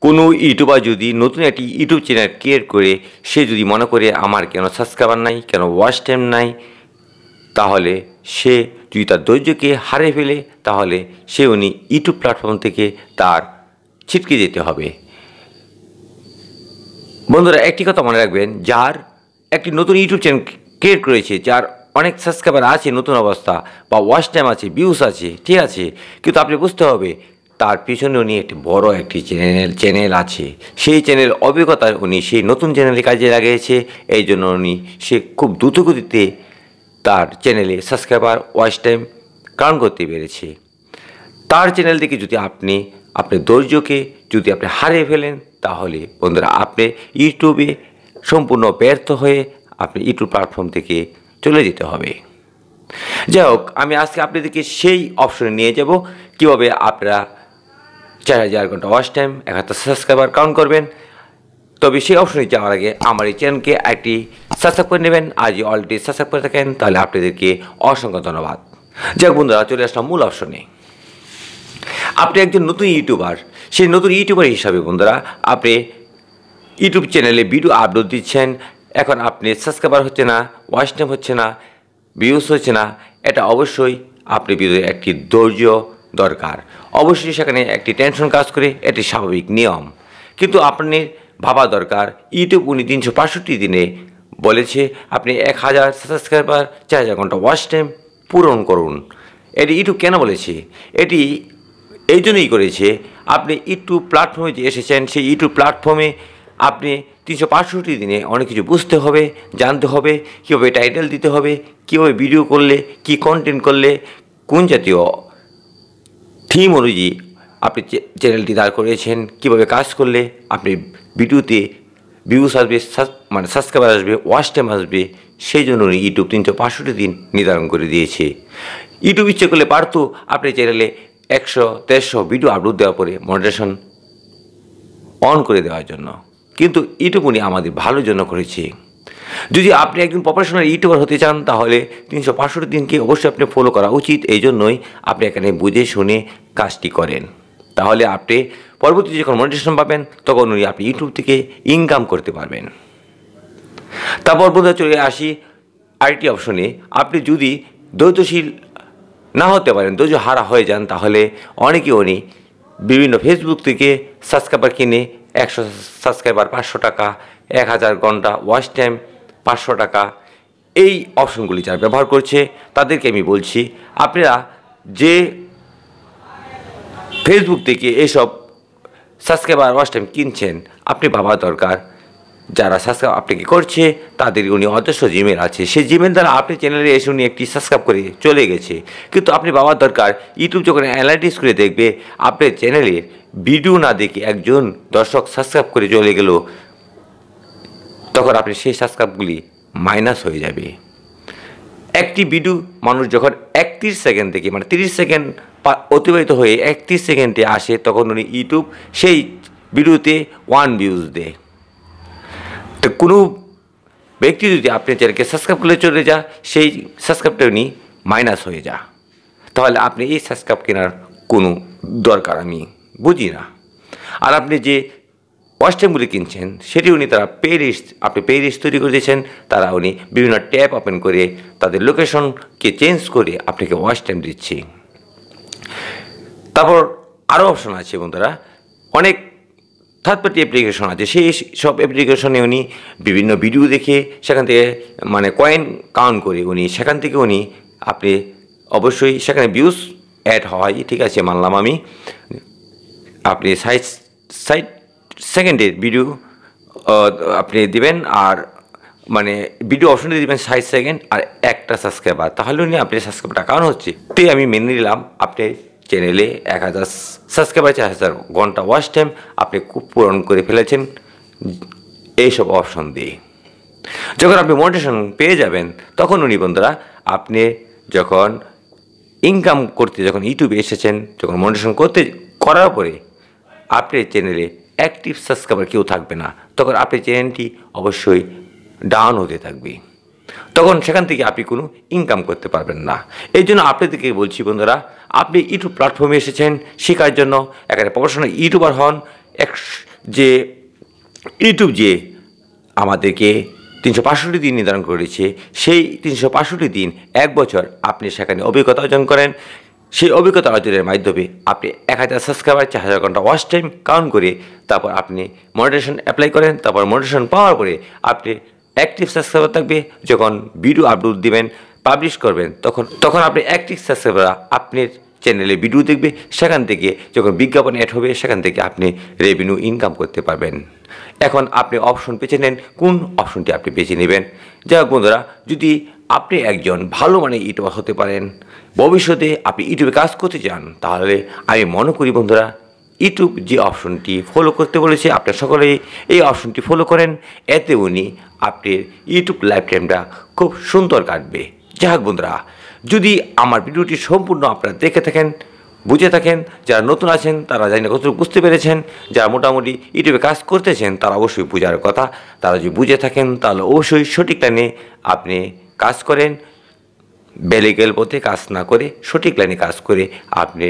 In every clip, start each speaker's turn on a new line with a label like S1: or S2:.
S1: কোনো ইউটিউবার যদি নতুন একটি ইউটিউব চ্যানেল ক্রিয়েট করে সে যদি মনে করে আমার কেন সাবস্ক্রাইবার নাই, কেন ওয়াচ টাইম নাই, তাহলে সে যদি তার ধৈর্যকে হারিয়ে ফেলে তাহলে সে উনি ইউটিউব প্ল্যাটফর্ম থেকে তার ছিটকে যেতে হবে। বন্ধুরা, একটি কথা মনে রাখবেন, যার একটি নতুন ইউটিউব চ্যানেল ক্রিয়েট করেছে, যার অনেক সাবস্ক্রাইবার আছে নতুন অবস্থা বা ওয়াচ টাইম আছে, ভিউস আছে, ঠিক আছে, কিন্তু আপনি বুঝতে হবে তার পিছনে উনি একটি বড় একটি চ্যানেল আছে। সেই চ্যানেল অভিজ্ঞতা উনি সেই নতুন চ্যানেলে কাজে লাগিয়েছে। এই জন্য সে খুব দ্রুতগতিতে তার চ্যানেলে সাবস্ক্রাইবার ওয়াচ টাইম কাউন্ট করতে পেরেছে। তার চ্যানেল থেকে যদি আপনার ধৈর্যকে যদি আপনি হারিয়ে ফেলেন তাহলে বন্ধুরা আপনি ইউটিউবে সম্পূর্ণ ব্যর্থ হয়ে আপনি ইউটিউব প্ল্যাটফর্ম থেকে চলে যেতে হবে। যাই হোক, আমি আজকে আপনাদেরকে সেই অপশনে নিয়ে যাব কীভাবে আপনারা 4000 ঘন্টা ওয়াচ টাইম 1000 সাবস্ক্রাইবার কাউন্ট করবেন। তবে সেই অপশনে যাওয়ার আগে আমার এই চ্যানেলকে একটি সাবস্ক্রাইব করে নেবেন। আজই অলরেডি সাবস্ক্রাইব করে থাকেন তাহলে আপনাদেরকে অসংখ্য ধন্যবাদ। যাক বন্ধুরা, চলে আসলাম মূল অপশনে। আপনি একজন নতুন ইউটিউবার, সেই নতুন ইউটিউবার হিসাবে বন্ধুরা আপনি ইউটিউব চ্যানেলে ভিডিও আপলোড দিচ্ছেন, এখন আপনি সাবস্ক্রাইবার হচ্ছে না, ওয়াচ টাইম হচ্ছে না, ভিউজ হচ্ছে না, এটা অবশ্যই আপনি ভিতরে একটি ধৈর্য দরকার। অবশ্যই সেখানে একটি টেনশন কাজ করে, এটি স্বাভাবিক নিয়ম। কিন্তু আপনি ভাবা দরকার, ইউটিউব উনি 365 দিনে বলেছে আপনি 1000 সাবস্ক্রাইবার 4000 ঘন্টা ওয়াচ টাইম পূরণ করুন। এটি ইউটিউব কেন বলেছে? এটি এই জন্যই করেছে, আপনি ইউটিউব প্ল্যাটফর্মে যে এসেছেন সেই ইউটিউব প্ল্যাটফর্মে আপনি 365 দিনে অনেক কিছু বুঝতে হবে, জানতে হবে, কীভাবে টাইটেল দিতে হবে, কীভাবে ভিডিও করলে, কি কন্টেন্ট করলে, কোন জাতীয় থিম অনুযায়ী আপনি চ্যানেলটি দাঁড় করিয়েছেন, কীভাবে কাজ করলে আপনি ভিডিওতে ভিউস আসবে, সাবস্ক্রাইবার আসবে, ওয়াচ টাইম আসবে। সেই জন্য ইউটিউব 365 দিন নির্ধারণ করে দিয়েছে। ইউটিউব ইচ্ছে করলে পারতো আপনি চ্যানেলে 100-150 ভিডিও আপলোড দেওয়ার পরে মনিটাইজেশন অন করে দেওয়ার জন্য, কিন্তু ইউটিউব উনি আমাদের ভালোর জন্য করেছে। যদি আপনি একজন প্রফেশনাল ইউটিউবার হতে চান তাহলে 365 দিনকে অবশ্যই আপনি ফলো করা উচিত। এই জন্যই আপনি এখানে বুঝে শুনে কাজটি করেন, তাহলে আপনি পরবর্তী যখন মনিটাইজেশন পাবেন তখন আপনি ইউটিউব থেকে ইনকাম করতে পারবেন। তারপর বন্ধুরা চলে আসি আরেকটি অপশনে। আপনি যদি ধৈর্যশীল না হতে পারেন, ধৈর্য হারা হয়ে যান, তাহলে অনেকে বিভিন্ন ফেসবুক থেকে সাবস্ক্রাইবার কিনে 100 সাবস্ক্রাইবার 500 টাকা, 1000 ঘন্টা ওয়াচ টাইম 500 টাকা, এই অপশনগুলি যারা ব্যবহার করছে তাদেরকে আমি বলছি, আপনারা যে ফেসবুক থেকে এইসব সাবস্ক্রাইবার ওয়াচ টাইম কিনছেন, আপনি ভাবা দরকার যারা সাবস্ক্রাইব আপনাকে করছে তাদের অজস্র জিমেল আছে, সেই জিমেল দ্বারা আপনি চ্যানেলে এসে একটি সাবস্ক্রাইব করে চলে গেছে। কিন্তু আপনি ভাবার দরকার, ইউটিউব যখন অ্যানালাইটিক্স করে দেখবে আপনার চ্যানেলের ভিডিও না দেখে একজন দর্শক সাবস্ক্রাইব করে চলে গেল, তখন আপনি সেই সাবস্ক্রাইবগুলি মাইনাস হয়ে যাবে। একটি ভিডিও মানুষ যখন 31 সেকেন্ড থেকে 30 সেকেন্ড অতিবাহিত হয়ে 31 সেকেন্ডে আসে, তখন ইউটিউব সেই ভিডিওতে 1 ভিউজ দেয়। তো কোনো ব্যক্তি যদি আপনি চ্যানেলকে সাবস্ক্রাইব করলে চলে যা, সেই সাবস্ক্রাইবটা মাইনাস হয়ে যা, তাহলে আপনি এই সাবস্ক্রাইব কেনার কোনো দরকার আমি বুঝি না। আর আপনি যে ওয়াচ টাইমগুলি কিনছেন সেটি তারা আপনি পে লিস্ট তৈরি করে দিয়েছেন, তারা বিভিন্ন ট্যাব ওপেন করে তাদের লোকেশনকে চেঞ্জ করে আপনাকে ওয়াচ টাইম দিচ্ছে। তারপর আরও অপশন আছে বন্ধুরা, অনেক থার্ড পার্টি অ্যাপ্লিকেশন আছে, সেই সব অ্যাপ্লিকেশনে বিভিন্ন ভিডিও দেখে সেখান থেকে কয়েন কাউন্ট করে সেখান থেকে আপনি অবশ্যই সেখানে ভিউজ অ্যাড হয়, ঠিক আছে, মানলাম আমি। আপনি 60 সেকেন্ডের ভিডিও আপনি দিবেন, আর ভিডিও অপশনে দিবেন 60 সেকেন্ড আর একটা সাবস্ক্রাইবার, তাহলে আপনি সাবস্ক্রাইবারটা কাউন্ট হচ্ছে। তো আমি মেনে নিলাম আপনি চ্যানেলে 1000 সাবস্ক্রাইবার 4000 ঘন্টা ওয়াচ টাইম আপনি খুব পূরণ করে ফেলেছেন এইসব অপশন দিয়ে। যখন আপনি মনিটাইজেশন পেয়ে যাবেন তখন বন্ধুরা আপনি যখন ইনকাম করতে যখন ইউটিউবে এসেছেন, যখন মনিটাইজেশন করার পরে আপনার চ্যানেলে অ্যাক্টিভ সাবস্ক্রাইবার কেউ থাকবে না, তখন আপনার চ্যানেলটি অবশ্যই ডাউন হতে থাকবে, তখন সেখান থেকে আপনি কোনো ইনকাম করতে পারবেন না। এই জন্য আপনাদেরকে বলছি বন্ধুরা, আপনি ইউটিউব প্ল্যাটফর্মে এসেছেন শেখার জন্য, এখানে প্রফেশনাল ইউটিউবার হন, যে ইউটিউব যে আমাদেরকে 365 দিন নির্ধারণ করেছে, সেই 365 দিন 1 বছর আপনি সেখানে অভিজ্ঞতা অর্জন করেন। সেই অভিজ্ঞতা অর্জনের মাধ্যমে আপনি 1000 সাবস্ক্রাইবার, 4000 ঘন্টা ওয়াচ টাইম কাউন্ট করে তারপর আপনি মনিটাইজেশন অ্যাপ্লাই করেন। তারপর মনিটাইজেশন পাওয়ার পরে আপনি অ্যাক্টিভ সাবস্ক্রাইবার থাকবে। যখন ভিডিও আপলোড দিবেন, পাবলিশ করবেন, তখন আপনি অ্যাক্টিভ সাবস্ক্রাইবার আপনার চ্যানেলে ভিডিও দেখবে। সেখান থেকে যখন বিজ্ঞাপন অ্যাড হবে, সেখান থেকে আপনি রেভিনিউ ইনকাম করতে পারবেন। এখন আপনি অপশন বেছে নেন, কোন অপশনটি আপনি বেছে নেবেন। যাই হোক বন্ধুরা, যদি আপনি একজন ভালো মানের ইউটিউবার হতে পারেন, ভবিষ্যতে আপনি ইউটিউবে কাজ করতে চান, তাহলে আমি মনে করি বন্ধুরা, ইউটিউব যে অপশনটি ফলো করতে বলেছে আপনার সকলেই এই অপশনটি ফলো করেন। এতে উনি আপনার ইউটিউব লাইফ টাইমটা খুব সুন্দর কাটবে। যাই হোক বন্ধুরা, যদি আমার ভিডিওটি সম্পূর্ণ আপনারা দেখে থাকেন, বুঝে থাকেন, যারা নতুন আছেন তারা জানি না কতটুকু বুঝতে পেরেছেন, যারা মোটামুটি ইউটিউবে কাজ করতেছেন তারা অবশ্যই বোঝার কথা। তারা যদি বুঝে থাকেন তাহলে অবশ্যই সঠিক লাইনে আপনি কাজ করেন, বেলিগেল পথে কাজ না করে সঠিক লাইনে কাজ করে আপনি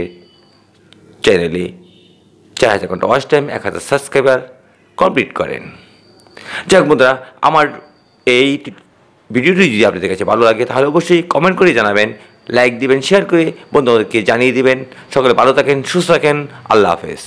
S1: চ্যানেলে 4000 ঘন্টা ওয়াচ টাইম, 1000 সাবস্ক্রাইবার কমপ্লিট করেন। যাক বন্ধুরা, আমার এই ভিডিওটি যদি আপনাদের কাছে ভালো লাগে তাহলে অবশ্যই কমেন্ট করে জানাবেন, লাইক দিবেন, শেয়ার করে বন্ধুদেরকে জানিয়ে দিবেন। সকলে ভালো থাকেন, সুস্থ থাকেন। আল্লাহ হাফেজ।